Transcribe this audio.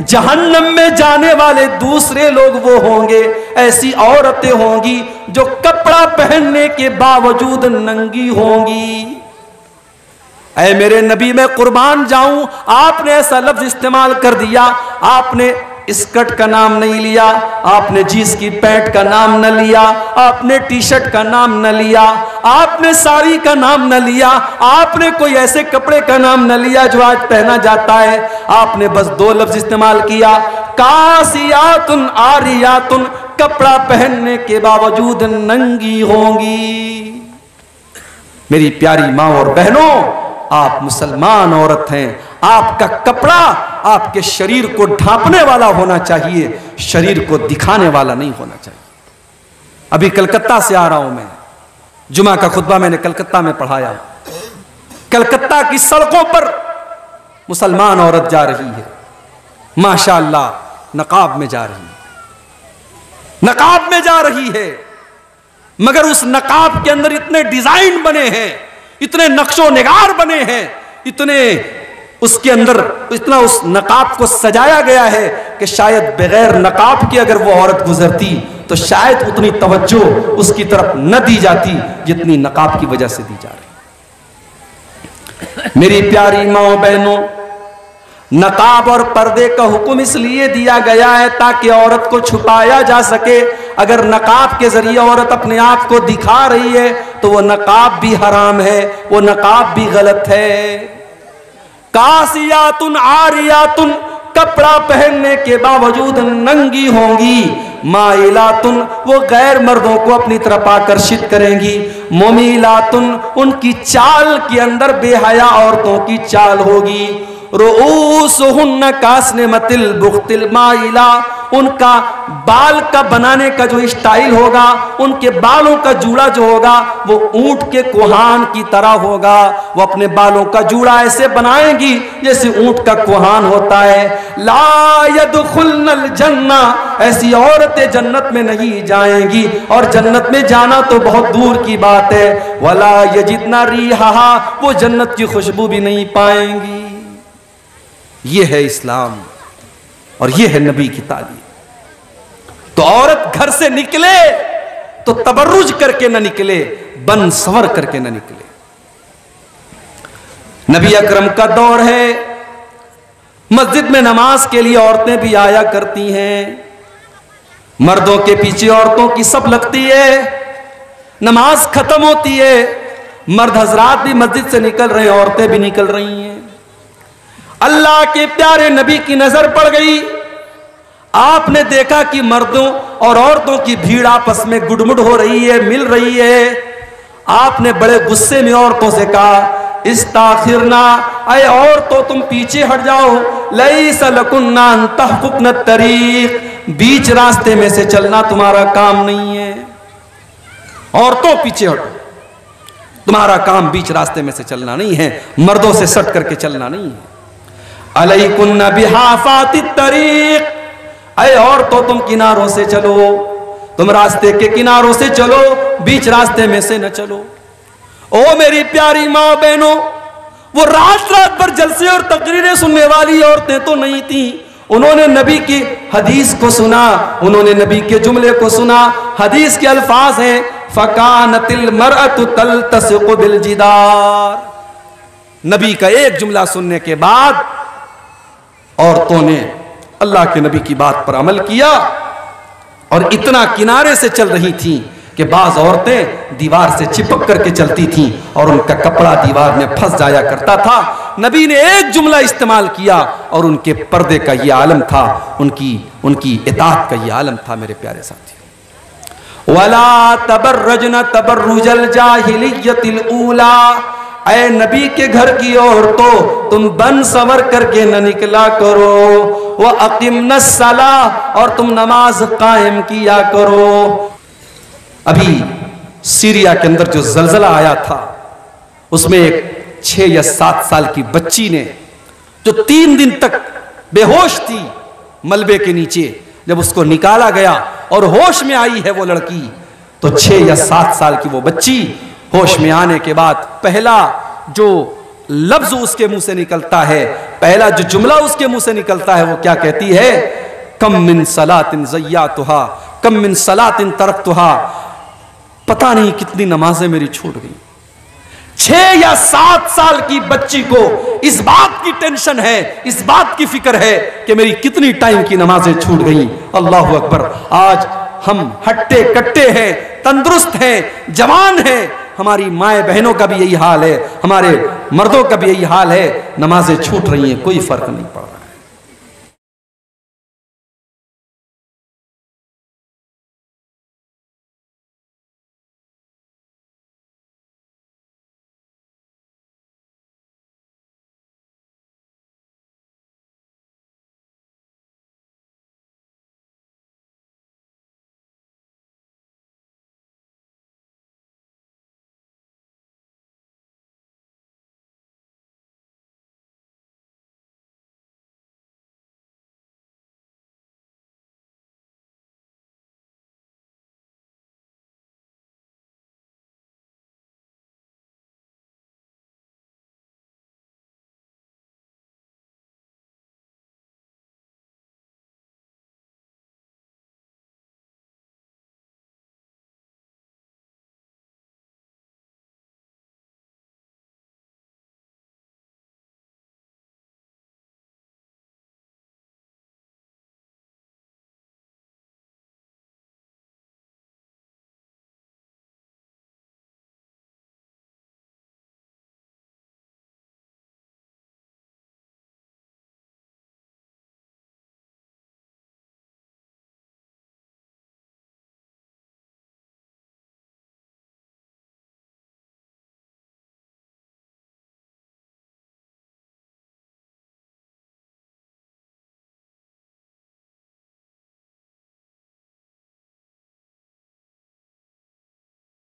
जहन्नम में जाने वाले दूसरे लोग वो होंगे, ऐसी औरतें होंगी जो कपड़ा पहनने के बावजूद नंगी होंगी। ऐ मेरे नबी, मैं कुर्बान जाऊं, आपने ऐसा लफ्ज इस्तेमाल कर दिया। आपने स्कर्ट का नाम नहीं लिया, आपने जींस की पैंट का नाम न लिया, आपने टी शर्ट का नाम न लिया, आपने साड़ी का नाम न लिया, आपने कोई ऐसे कपड़े का नाम न लिया जो आज पहना जाता है। आपने बस दो लफ्ज इस्तेमाल किया, कासियातुन आरियातुन, कपड़ा पहनने के बावजूद नंगी होंगी। मेरी प्यारी माँ और बहनों, आप मुसलमान औरत हैं, आपका कपड़ा आपके शरीर को ढांपने वाला होना चाहिए, शरीर को दिखाने वाला नहीं होना चाहिए। अभी कलकत्ता से आ रहा हूं मैं, जुमा का खुतबा मैंने कलकत्ता में पढ़ाया। कलकत्ता की सड़कों पर मुसलमान औरत जा रही है, माशाअल्लाह नकाब में जा रही है, नकाब में जा रही है, मगर उस नकाब के अंदर इतने डिजाइन बने हैं, इतने नक्शो निगार बने हैं, इतने उसके अंदर इतना उस नकाब को सजाया गया है कि शायद बगैर नकाब के अगर वो औरत गुजरती तो शायद उतनी तवज्जो उसकी तरफ न दी जाती जितनी नकाब की वजह से दी जा रही। मेरी प्यारी माओ बहनों, नकाब और पर्दे का हुक्म इसलिए दिया गया है ताकि औरत को छुपाया जा सके। अगर नकाब के जरिए औरत अपने आप को दिखा रही है तो वो नकाब भी हराम है, वो नकाब भी गलत है। कासियातुन आरियातुन, कपड़ा पहनने के बावजूद नंगी होंगी। माइलातुन, वो गैर मर्दों को अपनी तरफ आकर्षित करेंगी। मोमिलातुन, उनकी चाल के अंदर बेहया औरतों की चाल होगी। रुऊसुहुन्ना कास्निमतिल बुख्तिल माइला, उनका बाल का बनाने का जो स्टाइल होगा, उनके बालों का जूड़ा जो होगा वो ऊंट के कोहान की तरह होगा। वो अपने बालों का जूड़ा ऐसे बनाएंगी जैसे ऊंट का कोहान होता है। ला यदखुलनल जन्ना, ऐसी औरतें जन्नत में नहीं जाएंगी, और जन्नत में जाना तो बहुत दूर की बात है। वला यजिदना रिहा, वो जन्नत की खुशबू भी नहीं पाएंगी। ये है इस्लाम और ये है नबी की तालीम। तो औरत घर से निकले तो तबर्रुज करके न निकले, बन सवर करके न निकले। नबी अकरम का दौर है, मस्जिद में नमाज के लिए औरतें भी आया करती हैं, मर्दों के पीछे औरतों की सब लगती है। नमाज खत्म होती है, मर्द हजरात भी मस्जिद से निकल रहे हैं, औरतें भी निकल रही हैं। अल्लाह के प्यारे नबी की नजर पड़ गई, आपने देखा कि मर्दों और औरतों की भीड़ आपस में गुडमुड हो रही है, मिल रही है। आपने बड़े गुस्से में औरतों से कहा, इस्ताखिरना, अय औरतों तुम पीछे हट जाओ। लैसा लकुन्ना अन तहफुकन तरीक, बीच रास्ते में से चलना तुम्हारा काम नहीं है। औरतों पीछे हटो, तुम्हारा काम बीच रास्ते में से चलना नहीं है, मर्दों से सट करके चलना नहीं है। अलैकुन्ना बिहाफातित तरीक, अय औरतों तुम किनारों से चलो, तुम रास्ते के किनारों से चलो, बीच रास्ते में से न चलो। ओ मेरी प्यारी माँ बहनों, वो रात रात भर जलसे और तकरीरें सुनने वाली औरतें तो नहीं थी। उन्होंने नबी की हदीस को सुना, उन्होंने नबी के जुमले को सुना। हदीस के अल्फाज हैं, फकानतिल मरअतु तल्तसिकु बिल जिदार। नबी का एक जुमला सुनने के बाद औरतों ने अल्लाह के नबी की बात पर अमल किया और इतना किनारे से चल रही थीं कि बाज औरतें दीवार से चिपक करके चलती थीं और उनका कपड़ा दीवार में फंस जाया करता था। नबी ने एक जुमला इस्तेमाल किया और उनके पर्दे का ये आलम था, उनकी इताअत का ये आलम था। मेरे प्यारे साथी, वला तबर्रजना तबर्रुजल जाहिलियतिल ऊला, ऐ नबी के घर की औरतों तुम बन सवर करके न निकला करो। वह अकीमन सलाह, और तुम नमाज कायम किया करो। अभी सीरिया के अंदर जो जलजला आया था उसमें एक 6 या 7 साल की बच्ची ने, जो 3 दिन तक बेहोश थी मलबे के नीचे, जब उसको निकाला गया और होश में आई है वो लड़की, तो 6 या 7 साल की वो बच्ची होश में आने के बाद पहला जो लफ्ज उसके मुंह से निकलता है, पहला जो जुमला उसके मुंह से निकलता है वो क्या कहती है? कम मिन सलातिन ज़य्यातुहा, कम मिन सलातिन तरक्तुहा, पता नहीं कितनी नमाजें मेरी छूट गई। 6 या 7 साल की बच्ची को इस बात की टेंशन है, इस बात की फिक्र है कि मेरी कितनी टाइम की नमाजें छूट गई। अल्लाह अकबर। आज हम हट्टे कट्टे हैं, तंदुरुस्त हैं, जवान हैं, हमारी माए बहनों का भी यही हाल है, हमारे मर्दों का भी यही हाल है, नमाजें छूट रही हैं, कोई फर्क नहीं पड़ रहा।